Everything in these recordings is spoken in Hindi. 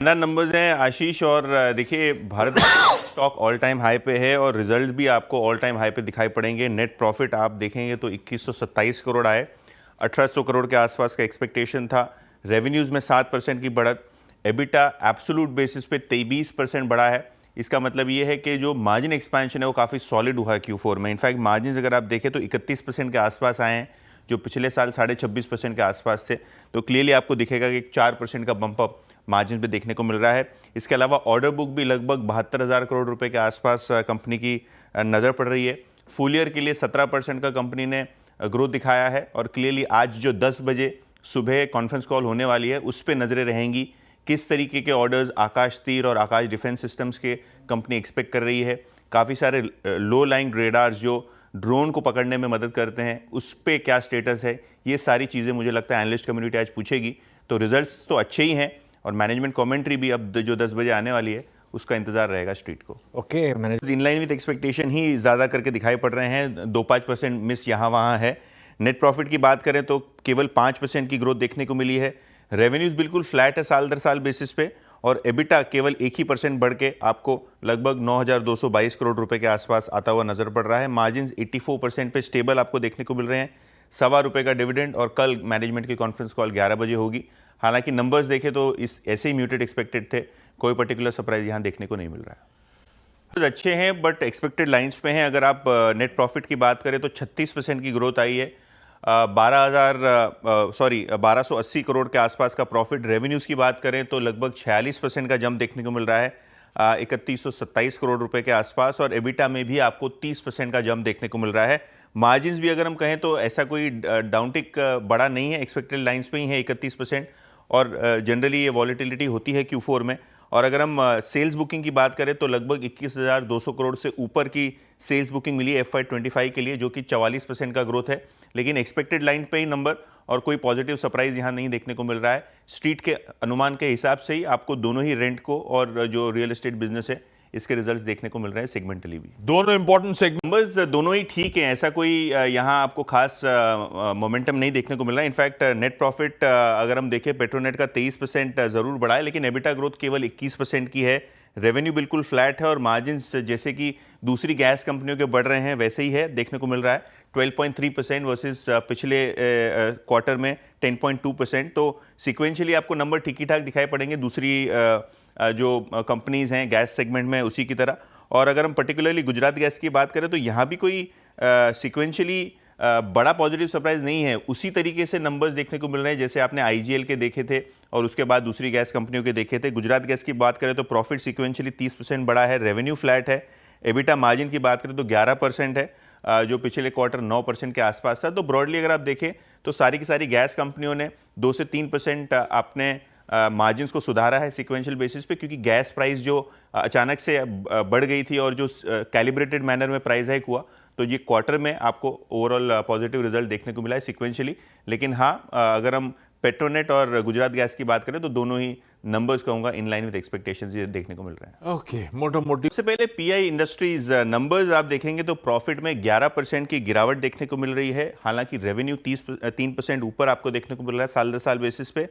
शानदार नंबर्स हैं आशीष। और देखिए Bharat stock all time high पे है और रिजल्ट भी आपको ऑल टाइम हाई पे दिखाई पड़ेंगे। नेट प्रॉफिट आप देखेंगे तो 2127 करोड़ आए, 1800 करोड़ के आसपास का एक्सपेक्टेशन था। रेवेन्यूज़ में 7% की बढ़त, एबिटा एब्सोल्यूट बेसिस पे 23% बढ़ा है। इसका मतलब ये है कि जो मार्जिन एक्सपेंशन है वो काफ़ी सॉलिड हुआ है Q4 में। इनफैक्ट मार्जिन अगर आप देखें तो 31% के आसपास आए हैं, जो पिछले साल 26.5% के आसपास थे। तो क्लियरली आपको दिखेगा कि 4% का बम्प अप मार्जिन पे देखने को मिल रहा है। इसके अलावा ऑर्डर बुक भी लगभग 72,000 करोड़ रुपए के आसपास कंपनी की नज़र पड़ रही है। फुल ईयर के लिए 17% का कंपनी ने ग्रोथ दिखाया है। और क्लियरली आज जो 10 बजे सुबह कॉन्फ्रेंस कॉल होने वाली है उस पर नज़रें रहेंगी, किस तरीके के ऑर्डर्स आकाश तीर और आकाश डिफेंस सिस्टम्स के कंपनी एक्सपेक्ट कर रही है। काफ़ी सारे लो लाइंग रेडार्स जो ड्रोन को पकड़ने में मदद करते हैं उस पर क्या स्टेटस है, ये सारी चीज़ें मुझे लगता है एनालिस्ट कम्युनिटी आज पूछेगी। तो रिजल्ट्स तो अच्छे ही हैं और मैनेजमेंट कमेंट्री भी अब जो 10 बजे आने वाली है उसका इंतजार रहेगा स्ट्रीट को। Okay, in line with expectation ही ज़्यादा करके दिखाई पड़ रहे हैं। 2-5% मिस यहाँ वहाँ है। नेट प्रॉफिट की बात करें तो केवल 5% की ग्रोथ देखने को मिली है। रेवेन्यूज़ बिल्कुल फ्लैट है साल दर साल बेसिस पे, और एबिटा केवल 1% बढ़ के आपको लगभग 9,222 करोड़ रुपए के आसपास आता हुआ नजर पड़ रहा है। मार्जिन 84% पे स्टेबल आपको देखने को मिल रहे हैं। ₹1.25 का डिविडेंड, और कल मैनेजमेंट की कॉन्फ्रेंस कॉल 11 बजे होगी। हालांकि नंबर्स देखें तो इस ऐसे ही म्यूटेड एक्सपेक्टेड थे, कोई पर्टिकुलर सरप्राइज यहाँ देखने को नहीं मिल रहा है। अच्छे हैं बट एक्सपेक्टेड लाइंस पे हैं। अगर आप नेट प्रॉफिट की बात करें तो 36% की ग्रोथ आई है। 1280 करोड़ के आसपास का प्रॉफिट। रेवेन्यूज़ की बात करें तो लगभग 46% का जंप देखने को मिल रहा है, 3127 करोड़ रुपए के आसपास। और एबिटा में भी आपको 30% का जंप देखने को मिल रहा है। मार्जिन्स भी अगर हम कहें तो ऐसा कोई डाउनटिक बड़ा नहीं है, एक्सपेक्टेड लाइंस पे ही है 31%। और जनरली ये वॉलेटिलिटी होती है Q4 में। और अगर हम सेल्स बुकिंग की बात करें तो लगभग 21,200 करोड़ से ऊपर की सेल्स बुकिंग मिली है FY25 के लिए, जो कि 44% का ग्रोथ है। लेकिन एक्सपेक्टेड लाइन पे ही नंबर, और कोई पॉजिटिव सरप्राइज यहाँ नहीं देखने को मिल रहा है। स्ट्रीट के अनुमान के हिसाब से ही आपको दोनों ही रेंट को और जो रियल एस्टेट बिजनेस है इसके रिजल्ट्स देखने को मिल रहे हैं सेगमेंटली भी। दोनों इंपॉर्टेंट सेगमेंट नंबर्स दोनों ही ठीक हैं, ऐसा कोई यहाँ आपको खास मोमेंटम नहीं देखने को मिल रहा है। इनफैक्ट नेट प्रॉफिट अगर हम देखें पेट्रोनेट का 23% ज़रूर बढ़ा है, लेकिन एबिटा ग्रोथ केवल 21% की है। रेवेन्यू बिल्कुल फ्लैट है और मार्जिन्स जैसे कि दूसरी गैस कंपनियों के बढ़ रहे हैं वैसे ही है, देखने को मिल रहा है 12.3% वर्सेस पिछले क्वार्टर में 10.2%। तो सिक्वेंशियली आपको नंबर ठीक ही ठाक दिखाई पड़ेंगे दूसरी जो कंपनीज हैं गैस सेगमेंट में उसी की तरह। और अगर हम पर्टिकुलरली गुजरात गैस की बात करें तो यहाँ भी कोई सिक्वेंशियली बड़ा पॉजिटिव सरप्राइज नहीं है। उसी तरीके से नंबर्स देखने को मिल रहे हैं जैसे आपने IGL के देखे थे और उसके बाद दूसरी गैस कंपनियों के देखे थे। गुजरात गैस की बात करें तो प्रॉफिट सिक्वेंशियली 30% बढ़ा है, रेवेन्यू फ्लैट है। एबिटा मार्जिन की बात करें तो 11% है, जो पिछले क्वार्टर 9% के आसपास था। तो ब्रॉडली अगर आप देखें तो सारी की सारी गैस कंपनियों ने 2 से 3% अपने मार्जिन्स को सुधारा है सिक्वेंशियल बेसिस पे, क्योंकि गैस प्राइस जो अचानक से बढ़ गई थी और जो कैलिब्रेटेड मैनर में प्राइस हाइक हुआ, तो ये क्वार्टर में आपको ओवरऑल पॉजिटिव रिजल्ट देखने को मिला है सिक्वेंशियली। लेकिन हाँ, अगर हम पेट्रोनेट और गुजरात गैस की बात करें तो दोनों ही नंबर्स कहूंगा इन लाइन विद एक्सपेक्टेशंस ये देखने को मिल रहे हैं। ओके, मोटी सबसे पहले PI इंडस्ट्रीज नंबर्स आप देखेंगे तो प्रॉफिट में 11% की गिरावट देखने को मिल रही है। हालांकि रेवेन्यू 3% ऊपर आपको देखने को मिल रहा है साल दर साल बेसिस पे।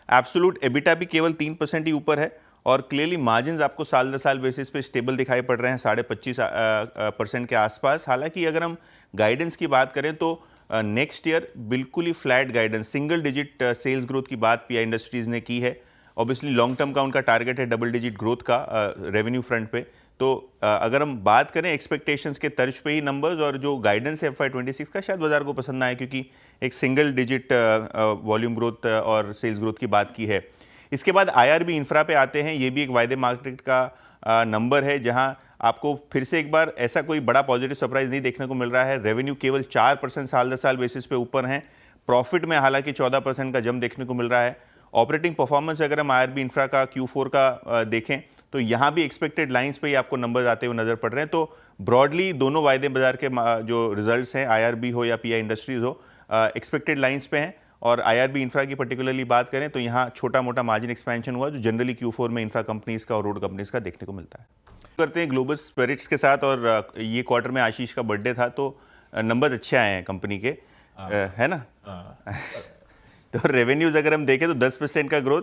एब्सोल्यूट एबिटा भी केवल 3% ही ऊपर है, और क्लियरली मार्जिन्स आपको साल दर साल बेसिस पे स्टेबल दिखाई पड़ रहे हैं 25.5% के आसपास। हालांकि अगर हम गाइडेंस की बात करें तो नेक्स्ट ईयर बिल्कुल ही flat guidance, single digit sales growth की बात PI इंडस्ट्रीज ने की है। ऑब्वियसली लॉन्ग टर्म का उनका टारगेट है डबल डिजिट ग्रोथ का रेवेन्यू फ्रंट पे। तो अगर हम बात करें एक्सपेक्टेशंस के तर्ज पे ही नंबर्स, और जो गाइडेंस है FY26 का शायद बाजार को पसंद आए, क्योंकि एक सिंगल डिजिट वॉल्यूम ग्रोथ और सेल्स ग्रोथ की बात की है। इसके बाद IRB इंफ्रा पे आते हैं। ये भी एक वायदे मार्केट का नंबर है, जहां आपको फिर से एक बार ऐसा कोई बड़ा पॉजिटिव सरप्राइज नहीं देखने को मिल रहा है। रेवेन्यू केवल 4% साल दर साल बेसिस पे ऊपर हैं। प्रॉफिट में हालांकि 14% का जंप देखने को मिल रहा है। ऑपरेटिंग परफॉर्मेंस अगर हम IRB इंफ्रा का Q4 का देखें तो यहाँ भी एक्सपेक्टेड लाइंस पे ही आपको नंबर्स आते हुए नजर पड़ रहे हैं। तो ब्रॉडली दोनों वायदे बाजार के जो रिजल्ट्स हैं IRB हो या PI इंडस्ट्रीज हो, एक्सपेक्टेड लाइंस पे हैं। और IRB इंफ्रा की पर्टिकुलरली बात करें तो यहाँ छोटा मोटा मार्जिन एक्सपेंशन हुआ, जो जनरली Q4 में इंफ्रा कंपनीज का और रोड कंपनीज का देखने को मिलता है। करते हैं ग्लोबल स्पिरिट्स के साथ, और ये क्वार्टर में आशीष का बर्थडे था तो नंबर्स अच्छे आए हैं कंपनी के, है ना। तो रेवेन्यूज अगर हम देखें तो 10% का ग्रोथ,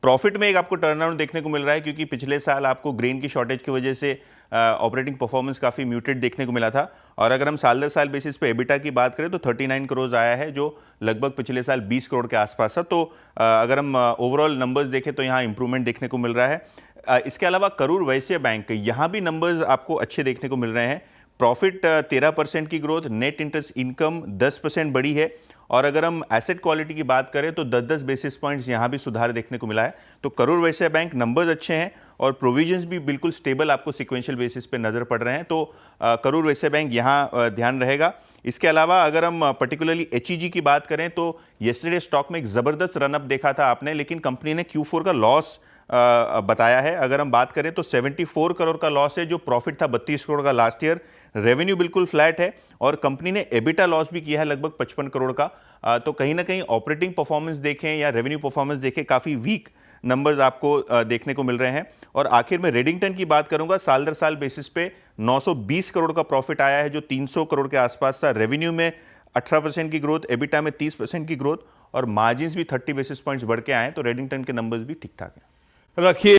प्रॉफिट में एक आपको टर्नअराउंड देखने को मिल रहा है, क्योंकि पिछले साल आपको ग्रेन की शॉर्टेज की वजह से ऑपरेटिंग परफॉर्मेंस काफ़ी म्यूटेड देखने को मिला था। और अगर हम साल दर साल बेसिस पे एबिटा की बात करें तो 39 करोड़ आया है, जो लगभग पिछले साल 20 करोड़ के आसपास था। तो अगर हम ओवरऑल नंबर्स देखें तो यहाँ इंप्रूवमेंट देखने को मिल रहा है। इसके अलावा करूर वैश्य बैंक, यहाँ भी नंबर्स आपको अच्छे देखने को मिल रहे हैं। प्रॉफिट 13% की ग्रोथ, नेट इंटरेस्ट इनकम 10% बढ़ी है। और अगर हम एसेट क्वालिटी की बात करें तो 10-10 बेसिस पॉइंट्स यहाँ भी सुधार देखने को मिला है। तो करूर वैश्य बैंक नंबर्स अच्छे हैं और प्रोविजंस भी बिल्कुल स्टेबल आपको सिक्वेंशियल बेसिस पे नजर पड़ रहे हैं। तो करूर वैश्य बैंक यहाँ ध्यान रहेगा। इसके अलावा अगर हम पर्टिकुलरली एचईजी की बात करें तो येस्टरडे स्टॉक में एक जबरदस्त रनअप देखा था आपने, लेकिन कंपनी ने Q4 का लॉस बताया है। अगर हम बात करें तो 74 करोड़ का लॉस है, जो प्रॉफिट था 32 करोड़ का लास्ट ईयर। रेवेन्यू बिल्कुल फ्लैट है और कंपनी ने एबिटा लॉस भी किया है लगभग 55 करोड़ का। तो कहीं ना कहीं ऑपरेटिंग परफॉर्मेंस देखें या रेवेन्यू परफॉर्मेंस देखें, काफी वीक नंबर्स आपको देखने को मिल रहे हैं। और आखिर में रेडिंगटन की बात करूंगा, साल दर साल बेसिस पे 920 करोड़ का प्रॉफिट आया है, जो 300 करोड़ के आसपास था। रेवेन्यू में 18% की ग्रोथ, एबिटा में 30% की ग्रोथ और मार्जिन्स भी 30 बेसिस पॉइंट्स बढ़ के आए। तो रेडिंगटन के नंबर्स भी ठीक ठाक हैं। रखिए।